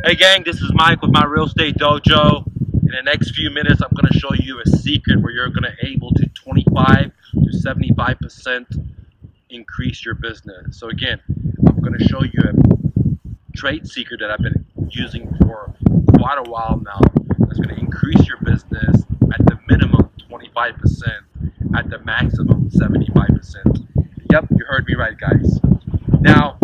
Hey gang, this is Mike with my real estate dojo. In the next few minutes, I'm going to show you a secret where you're going to able to 25 to 75% increase your business. So again, I'm going to show you a trade secret that I've been using for quite a while now. That's going to increase your business at the minimum 25%, at the maximum 75%. Yep, you heard me right, guys. Now,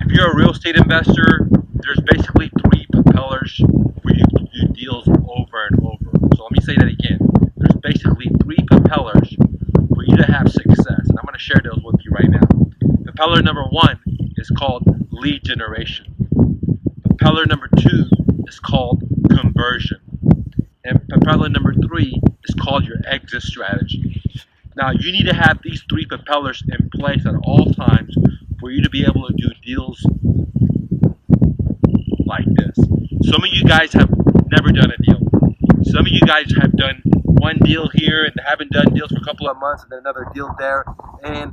if you're a real estate investor, there's basically three propellers for you to do deals over and over. So let me say that again. There's basically three propellers for you to have success, and I'm going to share those with you right now. Propeller number one is called lead generation. Propeller number two is called conversion. And propeller number three is called your exit strategy. Now, you need to have these three propellers in place at all times for you to be able to do deals like this. Some of you guys have never done a deal. Some of you guys have done one deal here and haven't done deals for a couple of months and then another deal there. And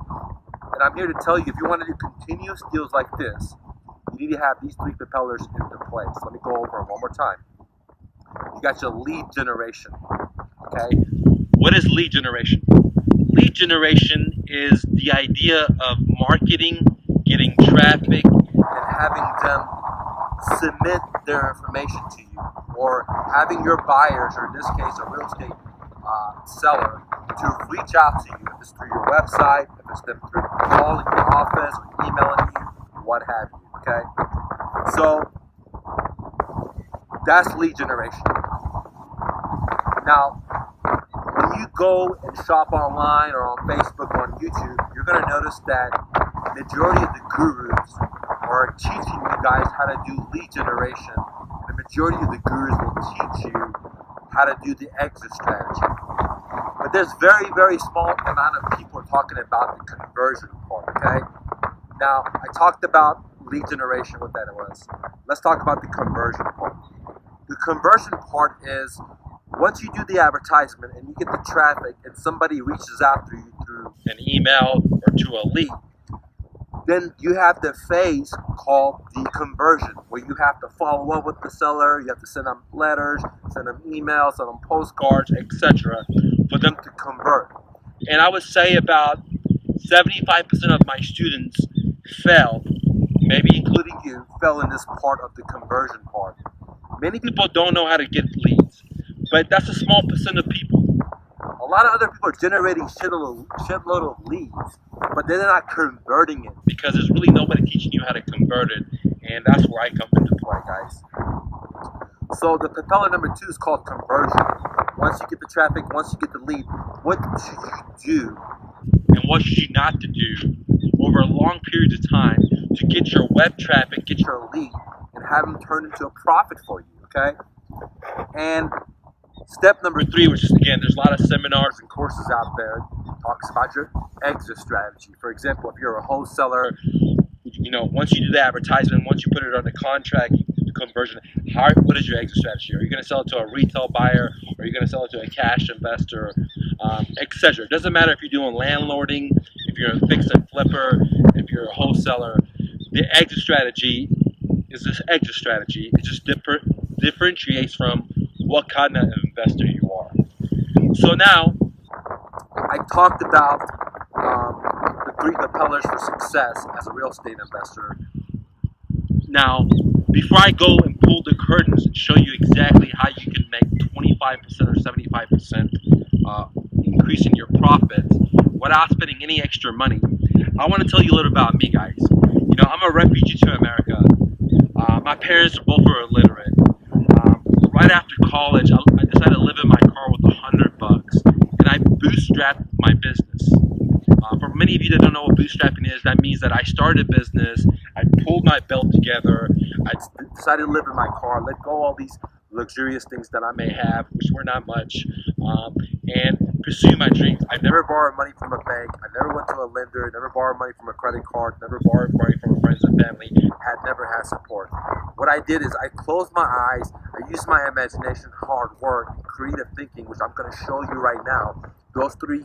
I'm here to tell you, if you want to do continuous deals like this, you need to have these three propellers into place. Let me go over them one more time. You got your lead generation. Okay? What is lead generation? Lead generation is the idea of marketing, getting traffic, and having them submit their information to you, or having your buyers, or in this case a real estate seller, to reach out to you, if it's through your website, if it's them through calling your office, or emailing you, what have you. Okay, so that's lead generation. Now, when you go and shop online or on Facebook or on YouTube, you're going to notice that majority of the gurus are teaching you guys how to do lead generation. The majority of the gurus will teach you how to do the exit strategy. But there's very, very small amount of people talking about the conversion part, okay? Now, I talked about lead generation, what that was. Let's talk about the conversion part. The conversion part is once you do the advertisement and you get the traffic and somebody reaches out to you through an email or to a lead, then you have the phase called the conversion, where you have to follow up with the seller, you have to send them letters, send them emails, send them postcards, etc., for them to convert. And I would say about 75% of my students fail, maybe including you, fell in this part of the conversion part. Many people don't know how to get leads, but that's a small percent of people. A lot of other people are generating shitload of leads, but they're not converting it because there's really nobody teaching you how to convert it, and that's where I come into play, guys. So the propeller number two is called conversion. Once you get the traffic, once you get the lead, what should you do and what should you not to do over a long period of time to get your web traffic, get your lead, and have them turn into a profit for you, okay? And step number three, which is, again, there's a lot of seminars and courses out there, talks about your exit strategy. For example, if you're a wholesaler, once you do the advertisement, once you put it on the contract, the conversion, what is your exit strategy? Are you going to sell it to a retail buyer? Or are you going to sell it to a cash investor, etc.? It doesn't matter if you're doing landlording, if you're a fix and flipper, if you're a wholesaler. The exit strategy is this exit strategy. It just differentiates from what kind of investor you are. So now, I talked about the three propellers for success as a real estate investor. Now, before I go and pull the curtains and show you exactly how you can make 25% or 75% increase in your profits without spending any extra money, I want to tell you a little about me, guys. I'm a refugee to America. My parents both were illiterate. Right after college, I decided to live in my car with $100, and I bootstrapped my business. For many of you that don't know what bootstrapping is, that means that I started a business, I pulled my belt together, I decided to live in my car, let go of all these luxurious things that I may have, which were not much, and pursue my dreams. I never borrowed money from a bank, I never went to a lender, never borrowed money from a credit card, never borrowed money from friends and family, never had support. What I did is I closed my eyes, I used my imagination, hard work, creative thinking, which I'm going to show you right now. Those three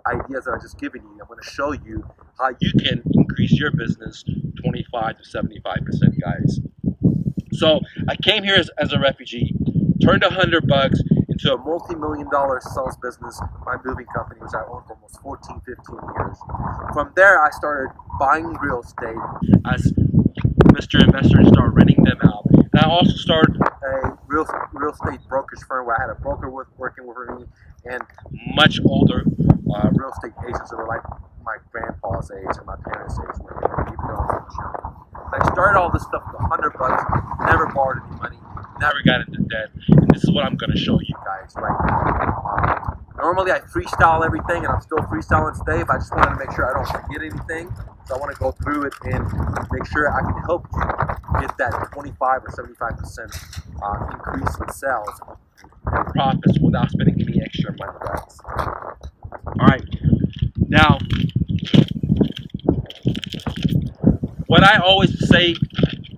ideas that I just given you, I'm going to show you how you can increase your business 25 to 75%, guys. So I came here as a refugee, turned $100 into a multi-million-dollar sales business, my moving company, which I owned for almost 14, 15 years. From there, I started buying real estate as Mr. Investor and started renting them out. And I also started a real estate brokerage firm where I had a broker working with me and much older real estate agents that were like my grandpa's age and my parents' age, even though I was young. I started all this stuff with $100, never borrowed any money, never got into debt, and this is what I'm going to show you guys right now. Normally I freestyle everything, and I'm still freestyling today, but I just wanted to make sure I don't forget anything, so I want to go through it and make sure I can help you get that 25 or 75% increase in sales and profits without spending any extra money, guys. Alright, now, what I always say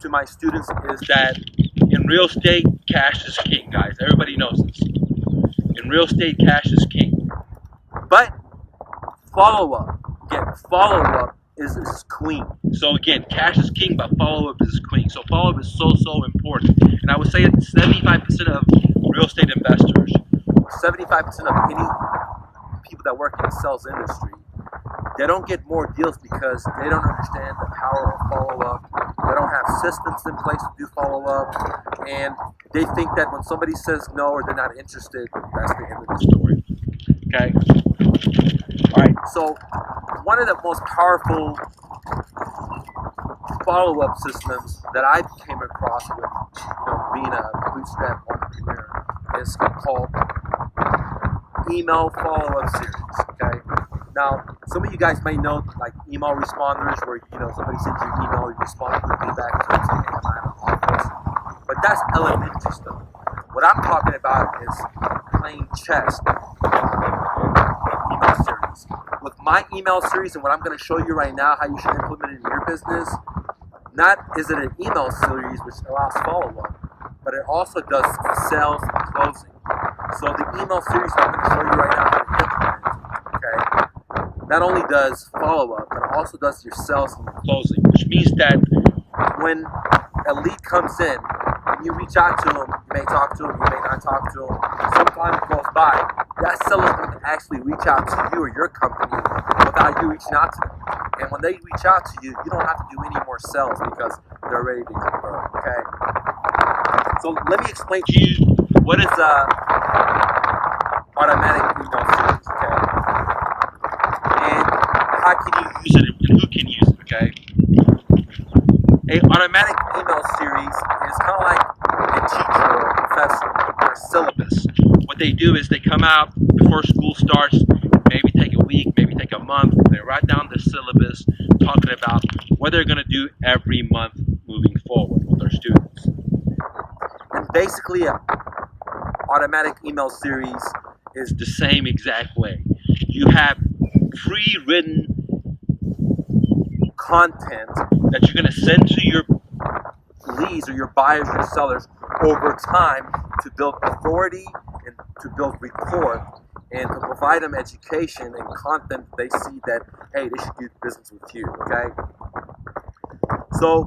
to my students is that in real estate, cash is king, guys. Everybody knows this. In real estate, cash is king. But follow-up, again, follow-up is queen. So again, cash is king, but follow-up is queen. So follow-up is so important. And I would say that 75% of real estate investors, 75% of any people that work in the sales industry, they don't get more deals because they don't understand the power of follow-up. They don't have systems in place to do follow-up, and they think that when somebody says no or they're not interested, that's the end of the story. Okay? Alright, so one of the most powerful follow-up systems that I came across with being a bootstrap entrepreneur is called email follow-up series. Okay? Now, some of you guys may know like email responders where somebody sends you an email, you respond quickly back to them saying, hey, I'm out of office. But that's elementary stuff. What I'm talking about is playing chess email series. With my email series and what I'm going to show you right now, how you should implement it in your business, not is it an email series which allows follow-up, but it also does sales and closing. So the email series I'm going to show you right now how to implement, okay, not only does follow-up, but it also does your sales and your closing, which means that when a lead comes in, and you reach out to them, you may talk to them, you may not talk to them, some time goes by, that seller is going to actually reach out to you or your company without you reaching out to them. And when they reach out to you, you don't have to do any more sales because they're ready to convert, okay? So let me explain to you what is automatic email series, okay? And how can you use it and who can use it, okay? An automatic email series is kind of like a teacher or a professor or a syllabus. What they do is they come out before school starts, maybe take a week, maybe take a month, they write down the syllabus talking about what they're going to do every month moving forward with their students. And basically, an automatic email series is the same exact way. You have pre-written content that you're going to send to your leads or your buyers or your sellers over time to build authority and to build rapport and to provide them education and content they see that, hey, they should do business with you, okay? So,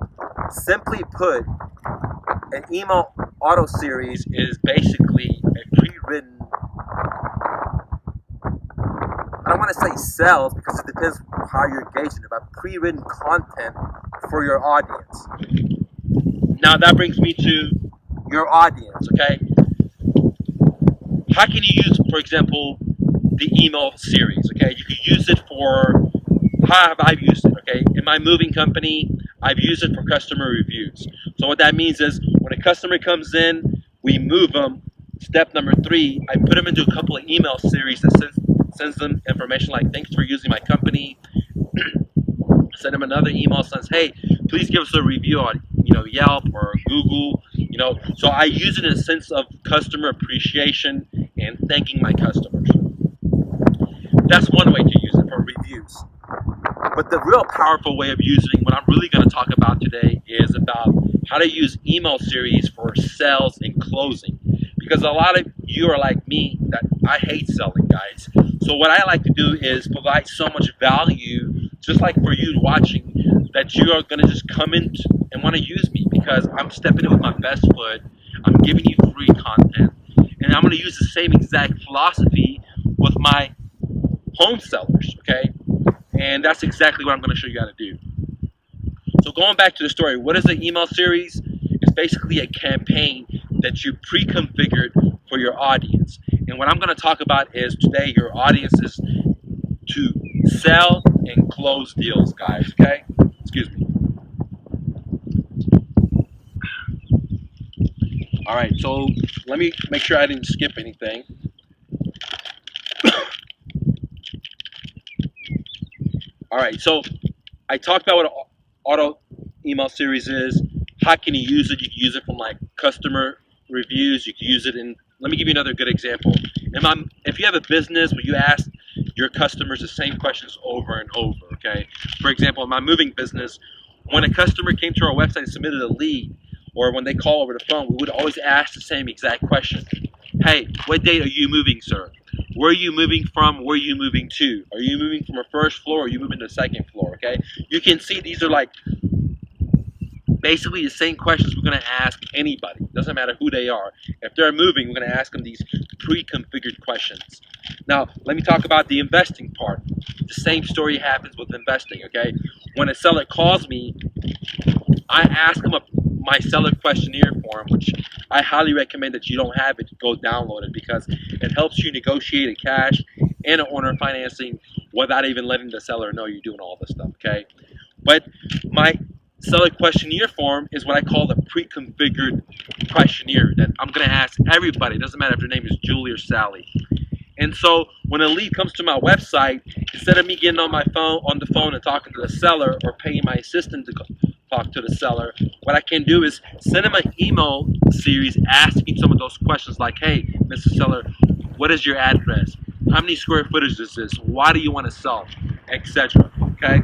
simply put, an email auto series is basically a pre-written, I don't want to say sales because it depends on how you're engaging it, but pre-written content for your audience. Now that brings me to your audience, okay? How can you use, for example, the email series, okay? You can use it for, how have I used it, okay? In my moving company, I've used it for customer reviews. So what that means is when a customer comes in, we move them. Step number 3, I put them into a couple of email series that sends them information like, thanks for using my company. Send them another email that says, hey, please give us a review on Yelp or Google. So I use it in a sense of customer appreciation and thanking my customers. That's one way to use it for reviews. But the real powerful way of using what I'm really going to talk about today is about how to use email series for sales and closing. Because a lot of you are like me, that I hate selling, guys. So what I like to do is provide so much value, just like for you watching, that you are going to just come into and want to use me because I'm stepping in with my best foot. I'm giving you free content, and I'm going to use the same exact philosophy with my home sellers, okay? And that's exactly what I'm going to show you how to do. So going back to the story, what is an email series? It's basically a campaign that you pre-configured for your audience. And what I'm going to talk about is today your audience is to sell and close deals, guys, okay? Excuse me. All right, so let me make sure I didn't skip anything. All right, so I talked about what an auto email series is. How can you use it? You can use it from like customer reviews. You can use it in, let me give you another good example. If you have a business where you ask your customers the same questions over and over, okay? For example, in my moving business, when a customer came to our website and submitted a lead, or when they call over the phone, we would always ask the same exact question. Hey, what date are you moving, sir? Where are you moving from? Where are you moving to? Are you moving from a first floor or are you moving to the second floor, okay? You can see these are like basically the same questions we're going to ask anybody. Doesn't matter who they are. If they're moving, we're going to ask them these pre-configured questions. Now, let me talk about the investing part. The same story happens with investing, okay? When a seller calls me, I ask them my seller questionnaire form, which I highly recommend that you don't have it, go download it because it helps you negotiate a cash and an owner financing without even letting the seller know you're doing all this stuff, okay? But my seller questionnaire form is what I call the pre-configured questionnaire that I'm going to ask everybody. It doesn't matter if their name is Julie or Sally. And so when a lead comes to my website, instead of me getting on the phone and talking to the seller or paying my assistant to talk to the seller, what I can do is send them an email series asking some of those questions like, hey, Mr. Seller, what is your address? How many square footage is this? Why do you want to sell? Etc. Okay?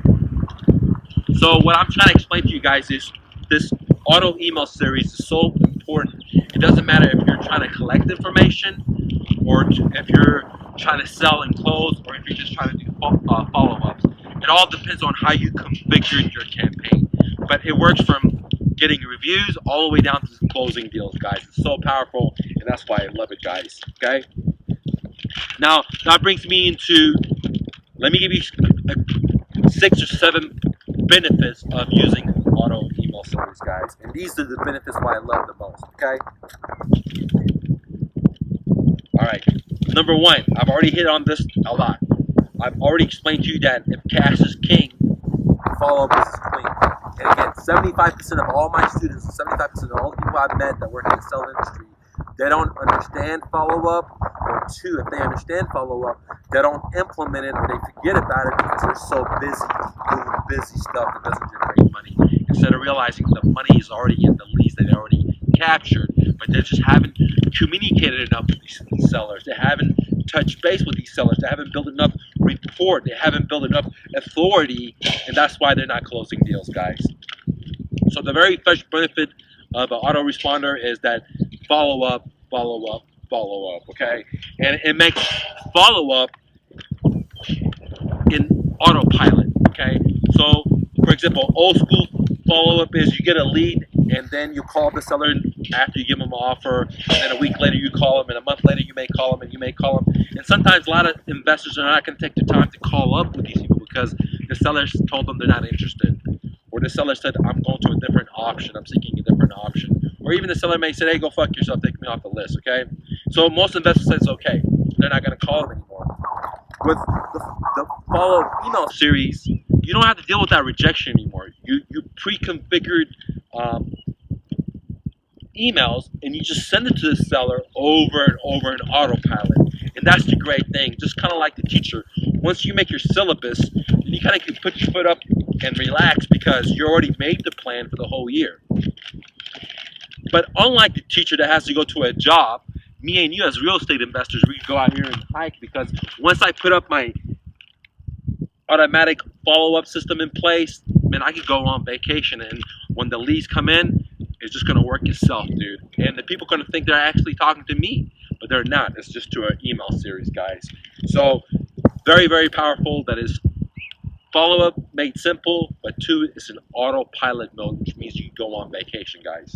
So what I'm trying to explain to you guys is this auto email series is so important. It doesn't matter if you're trying to collect information or if you're trying to sell and close or if you're just trying to do follow-ups. It all depends on how you configure your campaign. But it works from getting reviews all the way down to closing deals, guys. It's so powerful, and that's why I love it, guys. Okay? Now, that brings me into, let me give you 6 or 7 benefits of using auto email series, guys. And these are the benefits why I love the most, okay? All right. Number 1, I've already hit on this a lot. I've already explained to you that if cash is king, follow-up is queen. And again, 75% of all my students, 75% of all the people I've met that work in the selling industry, they don't understand follow-up, or 2, if they understand follow-up, they don't implement it or they forget about it because they're so busy doing busy stuff that doesn't generate money. Instead of realizing the money is already in the leads that they already captured, but they just haven't communicated enough with these sellers. They haven't touched base with these sellers. They haven't built enough rapport. They haven't built enough authority, and that's why they're not closing deals, guys. So the very first benefit of an autoresponder is that follow-up, follow-up, follow-up, okay? And it makes follow-up in autopilot, okay? So, for example, old school follow-up is you get a lead and then you call the seller after you give them an offer, and then a week later you call them, and a month later you may call them, and you may call them. And sometimes a lot of investors are not going to take the time to call up with these people because the sellers told them they're not interested. Or the seller said, I'm going to a different option, I'm seeking a different option. Or even the seller may say, hey, go fuck yourself, take me off the list, okay? So most investors say it's okay. They're not going to call them anymore. With the follow email series, you don't have to deal with that rejection anymore. You pre-configured emails and you just send it to the seller over and over in autopilot. And that's the great thing. Just kind of like the teacher. Once you make your syllabus, you kind of can put your foot up and relax because you already made the plan for the whole year. But unlike the teacher that has to go to a job, me and you as real estate investors, we can go out here and hike because once I put up my automatic follow-up system in place, man, I could go on vacation, and when the leads come in, it's just going to work itself, dude. And the people are going to think they're actually talking to me, but they're not. It's just to an email series, guys. So very, very powerful. That is Follow-up made simple, but 2 is an autopilot mode, which means you can go on vacation, guys.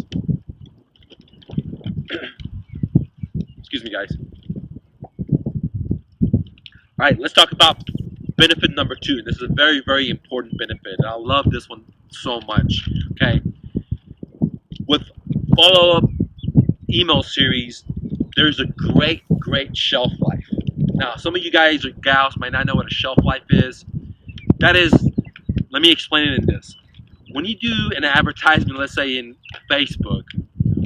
Excuse me, guys. All right, let's talk about benefit number 2. This is a very, very important benefit, and I love this one so much. Okay, with follow-up email series, there's a great, great shelf life. Now, some of you guys or gals might not know what a shelf life is. That is, let me explain it in this. When you do an advertisement, let's say in Facebook,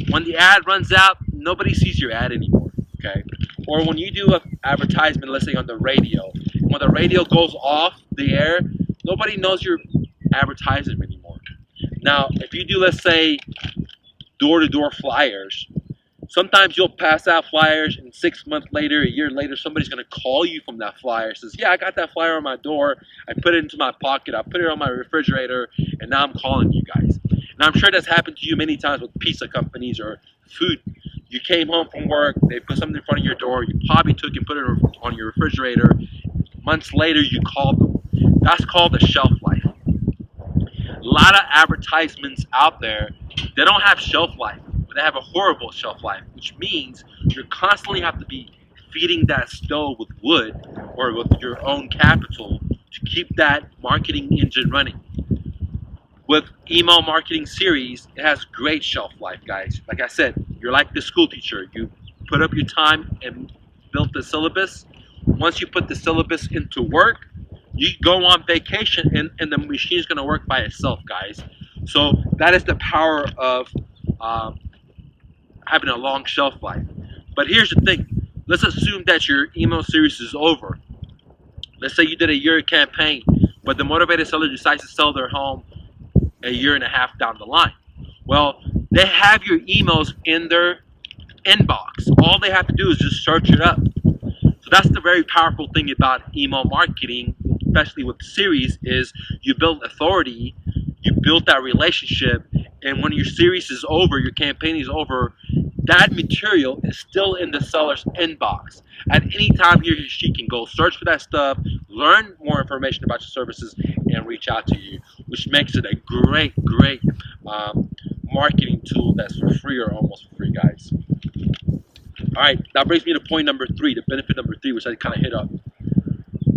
when the ad runs out, nobody sees your ad anymore, okay? Or when you do an advertisement, let's say on the radio, when the radio goes off the air, nobody knows your advertisement anymore. Now, if you do, let's say, door-to-door flyers, sometimes you'll pass out flyers and 6 months later, a year later, somebody's going to call you from that flyer. Says, yeah, I got that flyer on my door. I put it into my pocket. I put it on my refrigerator, and now I'm calling you guys. And I'm sure that's happened to you many times with pizza companies or food. You came home from work. They put something in front of your door. You probably took and put it on your refrigerator. Months later, you called them. That's called a shelf life. A lot of advertisements out there, they don't have shelf life. They have a horrible shelf life, which means you constantly have to be feeding that stove with wood or with your own capital to keep that marketing engine running. With email marketing series, it has great shelf life, guys. Like I said, you're like the school teacher. You put up your time and build the syllabus. Once you put the syllabus into work, you go on vacation and the machine's going to work by itself, guys. So that is the power of having a long shelf life. But here's the thing. Let's assume that your email series is over. Let's say you did a year campaign, but the motivated seller decides to sell their home a year and a half down the line. Well, they have your emails in their inbox. All they have to do is just search it up. So that's the very powerful thing about email marketing, especially with series, is you build authority, you build that relationship, and when your series is over, your campaign is over, that material is still in the seller's inbox. At any time, he or she can go search for that stuff, learn more information about your services, and reach out to you, which makes it a great, great marketing tool that's for free or almost for free, guys. All right, that brings me to point number 3, the benefit number 3, which I kind of hit up.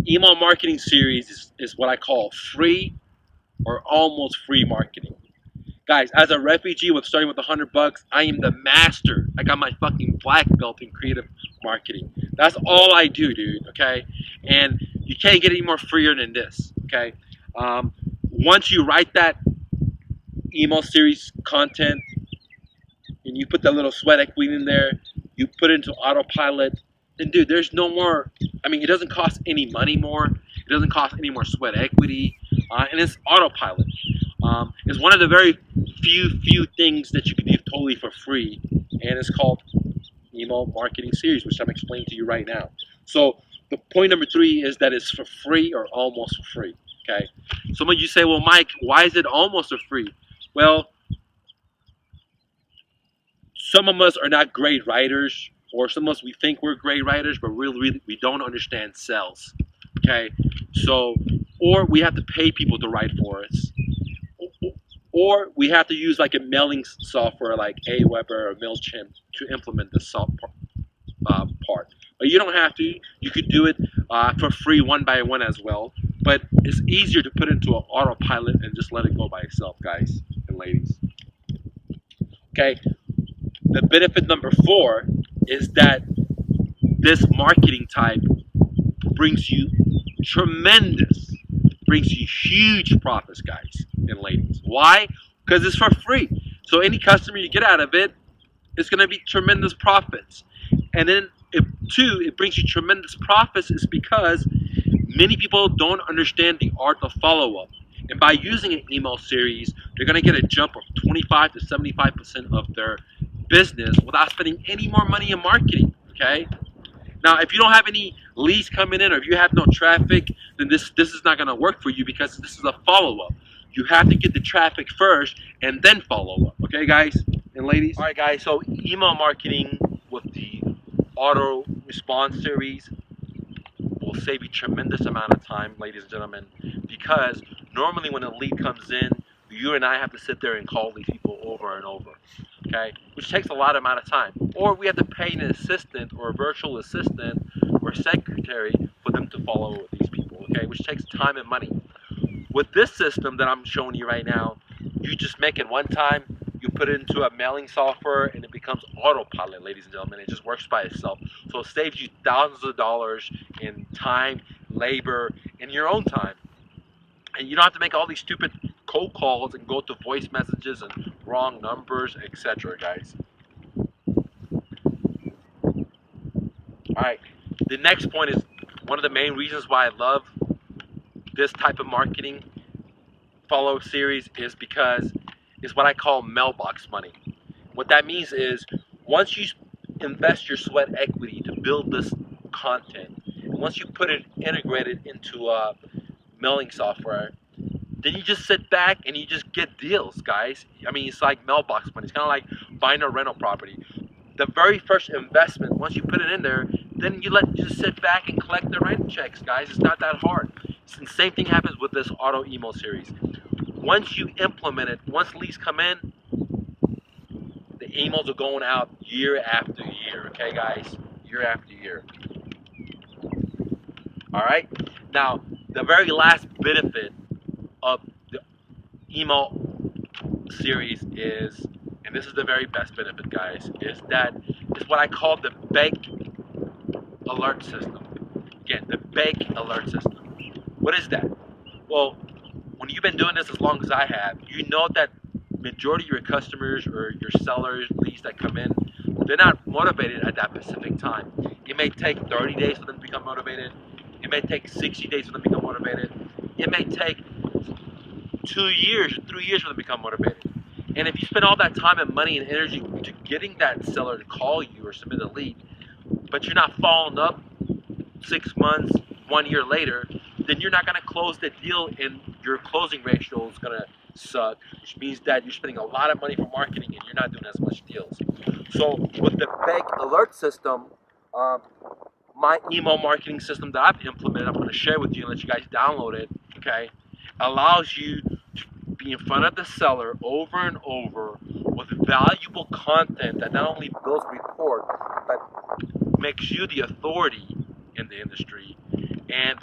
Email marketing series is what I call free or almost free marketing. Guys, as a refugee starting with $100, I am the master. I got my fucking black belt in creative marketing. That's all I do, dude, okay? And you can't get any more freer than this, okay? Once you write that email series content and you put that little sweat equity in there, you put it into autopilot, then dude, there's no more, I mean, it doesn't cost any money more. It doesn't cost any more sweat equity, and it's autopilot. It's one of the very few things that you can do totally for free, and it's called email marketing series, which I'm explaining to you right now. So the point number 3 is that it's for free or almost for free. Okay. Some of you say, well, Mike, why is it almost for free? Well, some of us are not great writers, or some of us, we think we're great writers, but really we don't understand sales. Okay. So, or we have to pay people to write for us. Or we have to use like a mailing software like Aweber or MailChimp to implement the part. But you don't have to. You could do it for free one by one as well. But it's easier to put into an autopilot and just let it go by itself, guys and ladies. Okay. The benefit number 4 is that this marketing type brings you huge profits, guys and ladies. Why? Because it's for free. So any customer you get out of it, it's going to be tremendous profits. And then it brings you tremendous profits is because many people don't understand the art of follow-up. And by using an email series, they're going to get a jump of 25 to 75% of their business without spending any more money in marketing, okay? Now, if you don't have any leads coming in or if you have no traffic, then this is not going to work for you because this is a follow-up. You have to get the traffic first and then follow up, okay, guys and ladies? All right, guys, so email marketing with the auto response series will save you tremendous amount of time, ladies and gentlemen. because normally when a lead comes in, you and I have to sit there and call these people over and over, okay? Which takes a lot amount of time. Or we have to pay an assistant or a virtual assistant or secretary for them to follow these people, okay? Which takes time and money. With this system that I'm showing you right now, you just make it one time, you put it into a mailing software, and it becomes autopilot, ladies and gentlemen. It just works by itself. So it saves you thousands of dollars in time, labor, and your own time. And you don't have to make all these stupid cold calls and go to voice messages and wrong numbers, etc., guys. Alright, the next point is one of the main reasons why I love this type of marketing follow-up series is because it's what I call mailbox money. What that means is once you invest your sweat equity to build this content, and once you put it integrated into a mailing software, then you just sit back and you just get deals, guys. I mean, it's like mailbox money. It's kind of like buying a rental property. The very first investment, once you put it in there, then you just sit back and collect the rent checks, guys. It's not that hard. The same thing happens with this auto email series. Once you implement it, once leads come in, the emails are going out year after year, okay, guys? Year after year. All right? Now, the very last benefit of the email series is, and this is the very best benefit, guys, is that it's what I call the bake alert system. Again, the bake alert system. What is that? Well, when you've been doing this as long as I have, you know that majority of your customers or your sellers, leads that come in, they're not motivated at that specific time. It may take 30 days for them to become motivated. It may take 60 days for them to become motivated. It may take 2 years, 3 years for them to become motivated. And if you spend all that time and money and energy to getting that seller to call you or submit a lead, but you're not following up 6 months, 1 year later, then you're not going to close the deal and your closing ratio is going to suck, which means that you're spending a lot of money for marketing and you're not doing as much deals. So with the bake alert system, my email marketing system that I've implemented, I'm going to share with you and let you guys download it, okay, allows you to be in front of the seller over and over with valuable content that not only builds rapport, but makes you the authority in the industry. And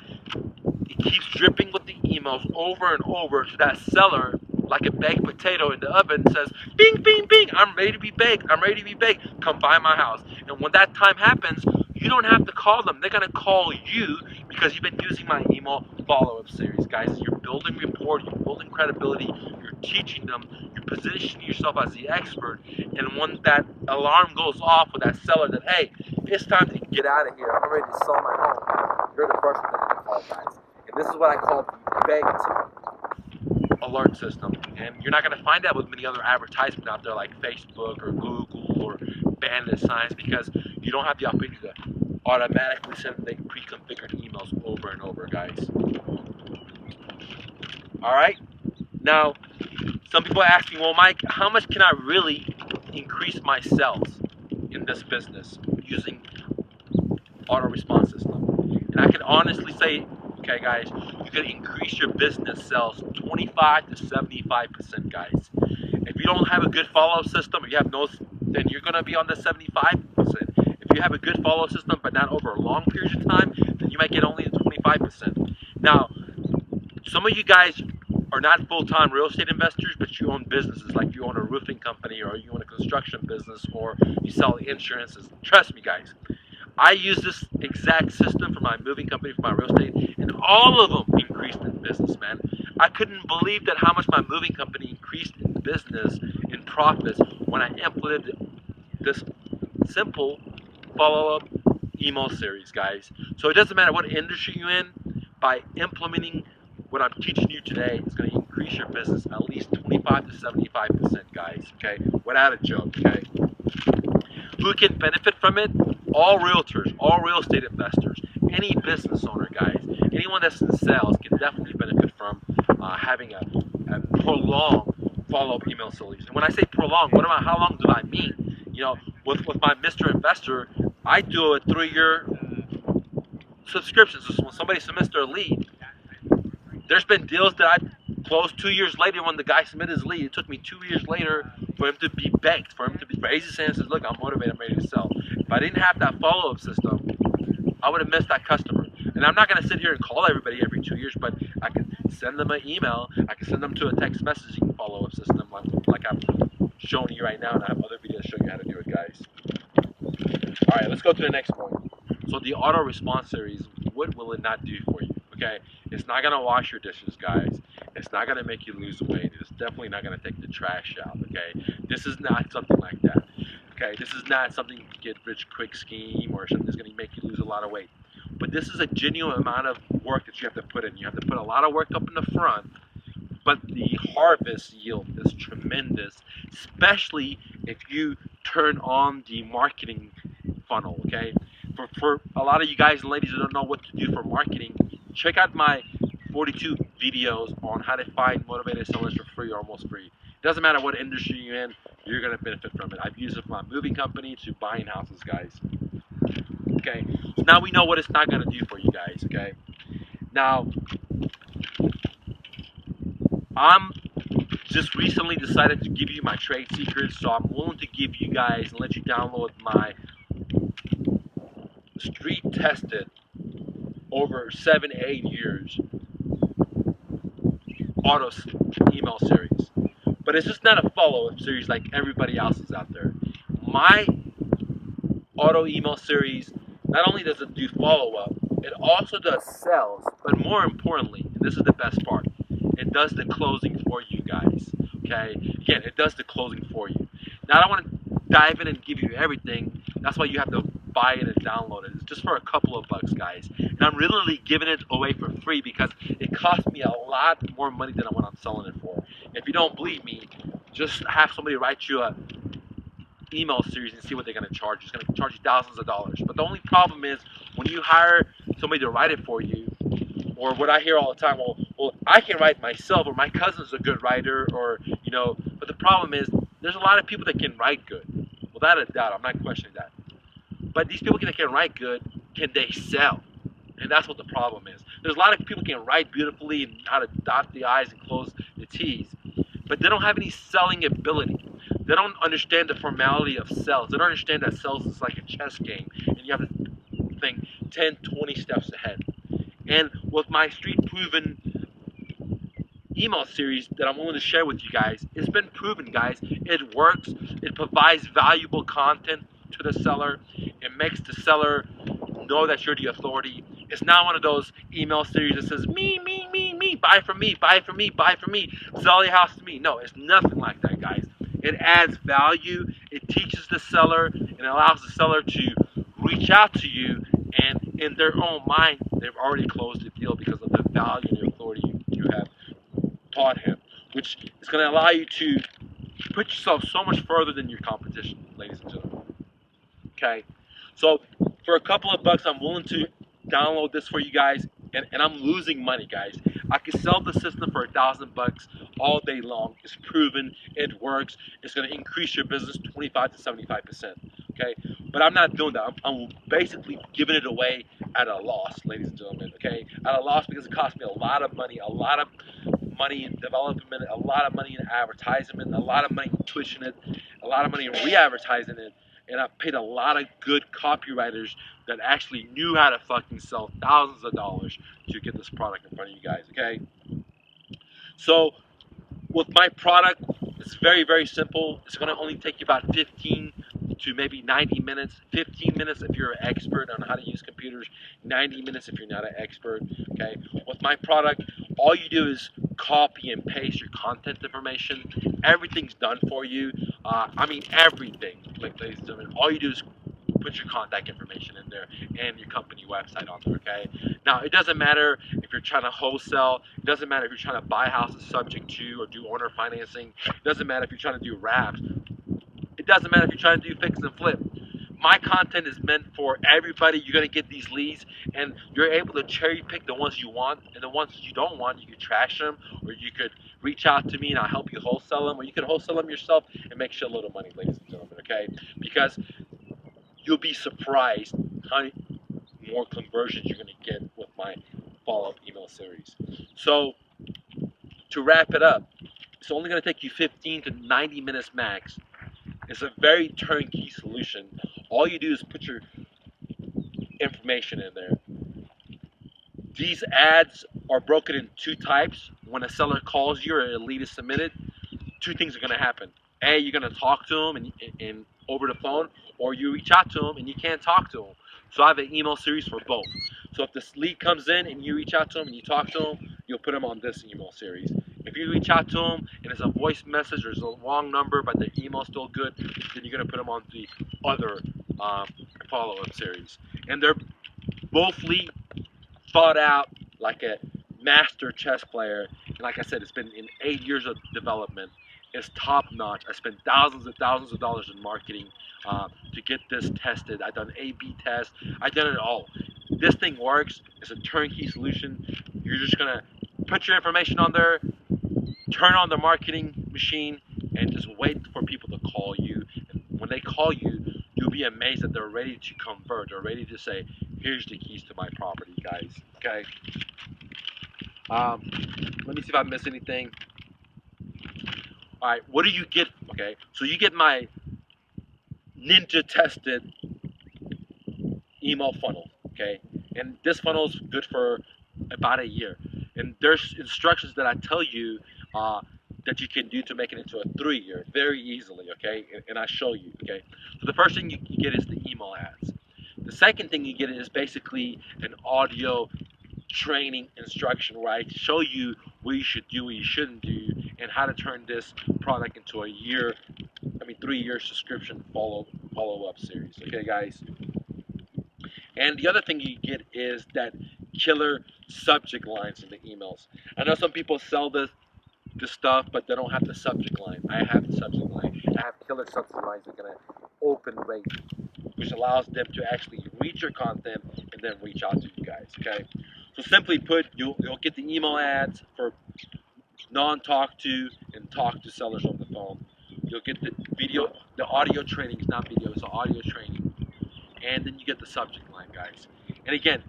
it keeps dripping with the emails over and over to that seller like a baked potato in the oven. Says, bing, bing, bing, I'm ready to be baked. I'm ready to be baked. Come by my house. And when that time happens, you don't have to call them. They're going to call you because you've been using my email follow-up series, guys. You're building rapport. You're building credibility. You're teaching them. You're positioning yourself as the expert. And when that alarm goes off with that seller that, hey, it's time to get out of here. I'm ready to sell my home. You're the first one to call, guys. And this is what I call the baked alert system. And you're not going to find that with many other advertisements out there like Facebook or Google or bandit signs, because you don't have the opportunity to automatically send the pre-configured emails over and over, guys. All right. Now, some people ask me, well, Mike, how much can I really increase my sales in this business using auto response system? And I can honestly say, okay, guys, you can increase your business sales 25 to 75%, guys. If you don't have a good follow-up system, you have no, then you're going to be on the 75%. If you have a good follow-up system, but not over a long period of time, then you might get only the 25%. Now, some of you guys are not full-time real estate investors, but you own businesses, like you own a roofing company or you own a construction business or you sell insurances. Trust me, guys. I use this exact system for my moving company, for my real estate, and all of them increased in business, man. I couldn't believe that how much my moving company increased in business, in profits, when I implemented this simple follow-up email series, guys. So it doesn't matter what industry you're in, by implementing what I'm teaching you today, it's going to increase your business at least 25 to 75%, guys, okay? Without a joke, okay? Who can benefit from it? All realtors, all real estate investors, any business owner, guys, anyone that's in sales can definitely benefit from having a prolonged follow-up email series. And when I say prolonged, how long do I mean? You know, with my Mr. Investor, I do a 3-year subscription. So when somebody submits their lead, There's been deals that I closed 2 years later when the guy submitted his lead. It took me 2 years later for him to be banked, for him to raise his hand and says, look, I'm motivated, I'm ready to sell. If I didn't have that follow-up system, I would have missed that customer. And I'm not going to sit here and call everybody every 2 years, but I can send them an email. I can send them to a text messaging follow-up system like I'm showing you right now, and I have other videos showing you how to do it, guys. All right, let's go to the next point. So the auto response series, what will it not do for you? Okay, it's not gonna wash your dishes, guys. It's not gonna make you lose weight. It's definitely not gonna take the trash out. Okay, this is not something like that. Okay, this is not something get rich quick scheme or something that's gonna make you lose a lot of weight. But this is a genuine amount of work that you have to put in. You have to put a lot of work up in the front, but the harvest yield is tremendous, especially if you turn on the marketing funnel. Okay, for a lot of you guys and ladies who don't know what to do for marketing, check out my 42 videos on how to find motivated sellers for free or almost free. It doesn't matter what industry you're in, you're going to benefit from it. I've used it from my moving company to buying houses, guys. Okay, so now we know what it's not going to do for you guys. Okay, now I'm just recently decided to give you my trade secrets, so I'm willing to give you guys and let you download my street tested over 7-8 years auto email series. But it's just not a follow-up series like everybody else is out there. My auto email series, not only does it do follow-up, it also does sales, but more importantly, and this is the best part, it does the closing for you guys. Okay? Again, it does the closing for you. Now, I don't want to dive in and give you everything. That's why you have to buy it and download it. It's just for a couple of bucks, guys. And I'm literally giving it away for free because it costs me a lot more money than what I'm selling it for. If you don't believe me, just have somebody write you a email series and see what they're going to charge. It's going to charge you thousands of dollars. But the only problem is when you hire somebody to write it for you, or what I hear all the time, well, I can write myself, or my cousin's a good writer, or, but the problem is there's a lot of people that can write good. Without a doubt, I'm not questioning that. But these people that can write good, can they sell? And that's what the problem is. There's a lot of people can write beautifully and how to dot the I's and close the T's, but they don't have any selling ability. They don't understand the formality of sales. They don't understand that sales is like a chess game, and you have to think 10, 20 steps ahead. And with my street proven email series that I'm willing to share with you guys, it's been proven, guys. It works. It provides valuable content to the seller. It makes the seller know that you're the authority. It's not one of those email series that says, me, buy from me, buy from me, buy from me, sell your house to me. No, it's nothing like that, guys. It adds value. It teaches the seller, and it allows the seller to reach out to you, and in their own mind, they've already closed the deal because of the value and the authority you have taught him, which is going to allow you to put yourself so much further than your competition, ladies and gentlemen. Okay, so for a couple of bucks, I'm willing to download this for you guys, and I'm losing money, guys. I can sell the system for $1,000 all day long. It's proven. It works. It's going to increase your business 25 to 75%. Okay, but I'm not doing that. I'm basically giving it away at a loss, ladies and gentlemen. Okay, at a loss because it cost me a lot of money in development, a lot of money in advertisement, a lot of money in pushing it, a lot of money in re-advertising it, and I paid a lot of good copywriters that actually knew how to fucking sell thousands of dollars to get this product in front of you guys, okay? So with my product, it's very, very simple. It's going to only take you about 15 to maybe 90 minutes. 15 minutes if you're an expert on how to use computers, 90 minutes if you're not an expert, okay? With my product, all you do is copy and paste your content information. Everything's done for you. I mean, everything, like, ladies and gentlemen. All you do is put your contact information in there and your company website on there, okay? Now, it doesn't matter if you're trying to wholesale. It doesn't matter if you're trying to buy houses subject to or do owner financing. It doesn't matter if you're trying to do wraps. It doesn't matter if you're trying to do fix and flip. My content is meant for everybody. You're going to get these leads, and you're able to cherry pick the ones you want, and the ones you don't want, you could trash them, or you could reach out to me and I'll help you wholesale them, or you could wholesale them yourself and make shitload of money, ladies and gentlemen, okay? Because you'll be surprised how many more conversions you're going to get with my follow-up email series. So to wrap it up, it's only going to take you 15 to 90 minutes max. It's a very turnkey solution. All you do is put your information in there. These ads are broken in two types. When a seller calls you or a lead is submitted, two things are going to happen. A, you're going to talk to them and over the phone, or you reach out to them and you can't talk to them. So I have an email series for both. So if this lead comes in and you reach out to them and you talk to them, you'll put them on this email series. If you reach out to them and it's a voice message or it's a wrong number but their email's still good, then you're going to put them on the other follow-up series. And they're both thought out like a master chess player. And like I said, it's been in 8 years of development. It's top notch. I spent thousands and thousands of dollars in marketing to get this tested. I've done A/B tests. I've done it all. This thing works. It's a turnkey solution. You're just gonna put your information on there, turn on the marketing machine, and just wait for people to call you. And when they call you, you'll be amazed that they're ready to convert. They're ready to say, "Here's the keys to my property, guys." Okay. Let me see if I missed anything. All right, what do you get? Okay, so you get my ninja tested email funnel. Okay, and this funnel is good for about a year. And there's instructions that I tell you that you can do to make it into a 3-year very easily. Okay, and I show you. Okay, so the first thing you get is the email ads. The second thing you get is basically an audio training instruction where I show you what you should do, what you shouldn't do, and how to turn this product into a 3-year subscription follow-up series. Okay, guys. And the other thing you get is that killer subject lines in the emails. I know some people sell this stuff, but they don't have the subject line. I have the subject line. I have killer subject lines that are gonna open rate, which allows them to actually read your content and then reach out to you guys. Okay. So simply put, you'll get the email ads for non-talk to and talk to sellers on the phone. You'll get the video, the audio training is not video, it's audio training. And then you get the subject line, guys. And again,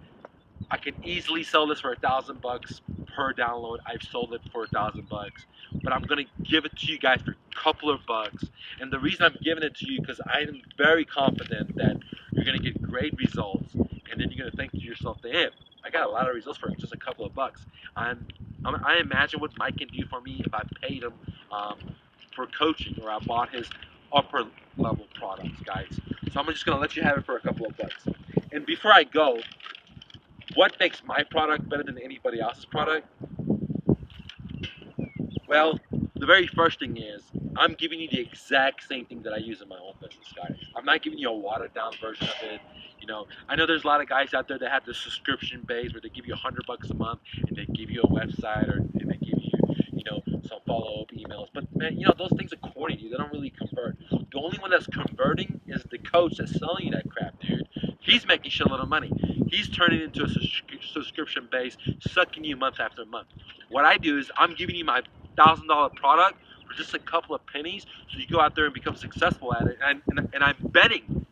I can easily sell this for $1,000 per download. I've sold it for $1,000, but I'm gonna give it to you guys for a couple of bucks. And the reason I'm giving it to you because I am very confident that you're gonna get great results, and then you're gonna think to yourself, "Damn, I got a lot of results for just a couple of bucks." I imagine what Mike can do for me if I paid him for coaching or I bought his upper level products, guys. So I'm just gonna let you have it for a couple of bucks. And before I go, what makes my product better than anybody else's product? Well, the very first thing is I'm giving you the exact same thing that I use in my own business, guys. I'm not giving you a watered down version of it. You know, I know there's a lot of guys out there that have the subscription base where they give you $100 a month and they give you a website and they give you, some follow-up emails. But man, those things are corny, dude. They don't really convert. The only one that's converting is the coach that's selling you that crap, dude. He's making a shitload of money. He's turning it into a subscription base, sucking you month after month. What I do is I'm giving you my $1,000 product for just a couple of pennies, so you go out there and become successful at it. And I'm betting,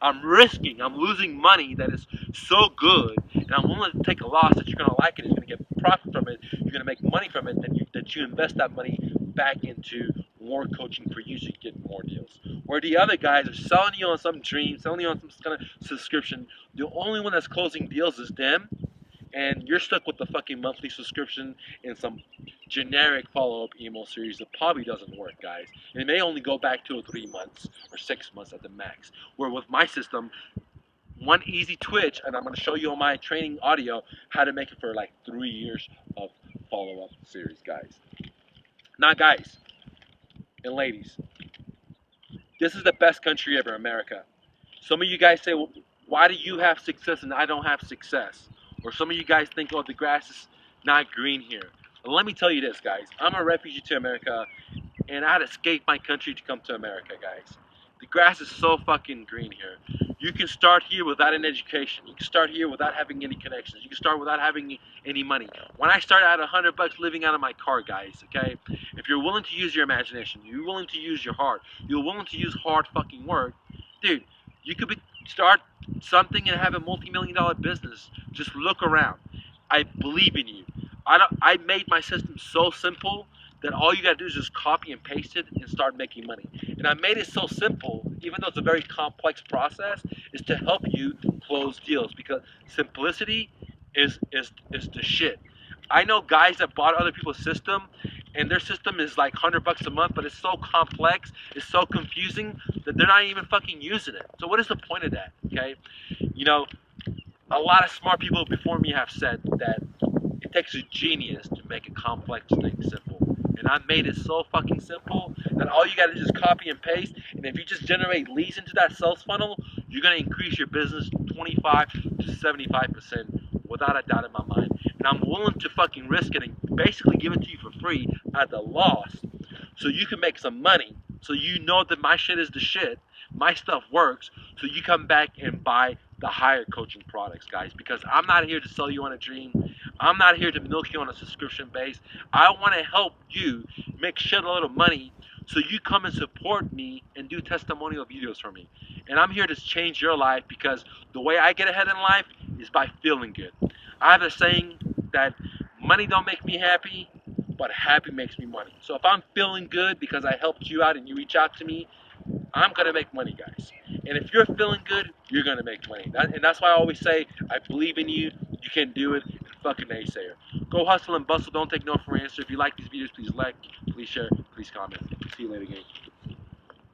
I'm risking, I'm losing money that is so good, and I'm willing to take a loss that you're gonna like it. You're gonna get profit from it. You're gonna make money from it. That you invest that money back into more coaching for you, so you get more deals. Where the other guys are selling you on some dream, selling you on some kind of subscription. The only one that's closing deals is them, and you're stuck with the fucking monthly subscription and some generic follow-up email series that probably doesn't work, guys. And it may only go back 2 or 3 months or 6 months at the max. Where with my system, one easy twitch, and I'm going to show you on my training audio how to make it for like 3 years of follow-up series, guys. Now, guys and ladies, this is the best country ever, America. Some of you guys say, well, why do you have success and I don't have success? Or some of you guys think, oh, the grass is not green here. Well, let me tell you this, guys. I'm a refugee to America, and I had to escape my country to come to America, guys. The grass is so fucking green here. You can start here without an education. You can start here without having any connections. You can start without having any money. When I started, I had $100 living out of my car, guys, okay? If you're willing to use your imagination, you're willing to use your heart, you're willing to use hard fucking work, dude, you could start something and have a multi-million-dollar business. Just look around. I believe in you. I made my system so simple that all you gotta do is just copy and paste it and start making money. And I made it so simple, even though it's a very complex process, is to help you close deals because simplicity is the shit. I know guys that bought other people's system and their system is like $100 a month, but it's so complex, it's so confusing that they're not even fucking using it. So what is the point of that? Okay, you know, a lot of smart people before me have said that it takes a genius to make a complex thing simple. And I made it so fucking simple that all you gotta do is copy and paste. And if you just generate leads into that sales funnel, you're gonna increase your business 25 to 75% without a doubt in my mind. And I'm willing to fucking risk it and basically give it to you for free at the loss so you can make some money. So you know that my shit is the shit. My stuff works. So you come back and buy the higher coaching products, guys. Because I'm not here to sell you on a dream. I'm not here to milk you on a subscription base. I want to help you make shitload of money so you come and support me and do testimonial videos for me. And I'm here to change your life because the way I get ahead in life is by feeling good. I have a saying that money don't make me happy, but happy makes me money. So if I'm feeling good because I helped you out and you reach out to me, I'm gonna make money, guys. And if you're feeling good, you're gonna make money. And that's why I always say, I believe in you. You can do it. And fucking naysayer. Go hustle and bustle. Don't take no for an answer. If you like these videos, please like, please share, please comment. See you later, gang.